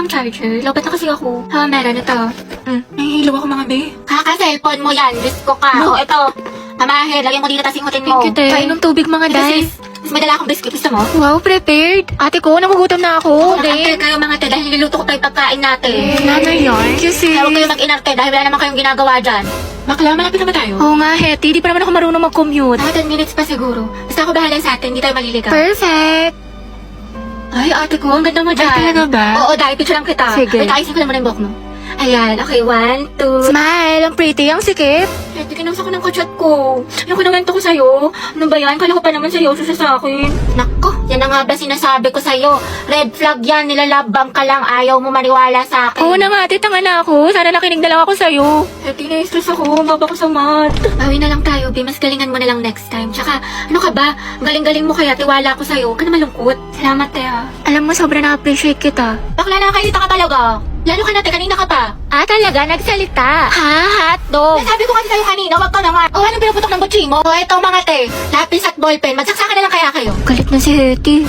bang charger? Lobat na kasi ako. Ha, meron ito. Nahihilo ako mga be. Kaka-cellphone mo yan. Disco ka. No. O, ito. Mamahe, lagyan mo dito tas ingutin mo. Thank you, te. Painom tubig mga day. Mas madala akong biscuit. Gusto mo? Wow, prepared. Ate ko, nagugutom na ako. Nakantay kayo mga te dahil niluluto ko pa yung pagkain natin. Nanay yan. Kasi... Kaya huwag kayo mag-inarte dahil wala naman kayong ginagawa dyan. Bakla, malapit naman tayo. Oo nga, Hetty. Di pa naman ako marunong mag-commute. Mga 10 minutes pa siguro. Basta ako bahala sa atin, hindi tayo maliligaw. Perfect. Ay, ate ko, ang ganda mo dyan. Ay, talaga ba? Oo, dahil picture lang kita. Sige. Wait, ayusin ko lang muna yung buhok mo. Ayan, okay, 1, 2... Smile, ang pretty, ang sikip. Ate, kinausa ko ng kachat ko. Yung kinawento ko sa'yo. Ano ba yan? Kala ko pa naman sa'yo, susa sa akin. Nako, yan na nga ba sinasabi ko sa'yo. Red flag yan, nilalabang ka lang, ayaw mo maniwala sa akin. Oo na nga, ate, tanga na ako. Sana nakinig na lang ako sa'yo. Ate, na-stress ako. Baba ko sa mat. Bawi na lang tayo, Bi. Mas galingan mo na lang next time. Tsaka, ano ka ba? Ang galing-galing mo kaya, tiwala ko sa'yo. Ka na malungkot. Salamat, te, ha. Alam mo, sobrang na-appreciate kita. Bakla na kayo, ka talaga. Lalo ka na, te, kanina ka pa. Ah, talaga? Nagsalita? Ha? Hotdog? Sabi ko kasi sa'yo kanina, wag ka na nga. O, anong pinuputok ng butsi mo? O, eto mga te, lapis at ballpen. Magsaksakan na lang kaya kayo. Galit na si Hetty.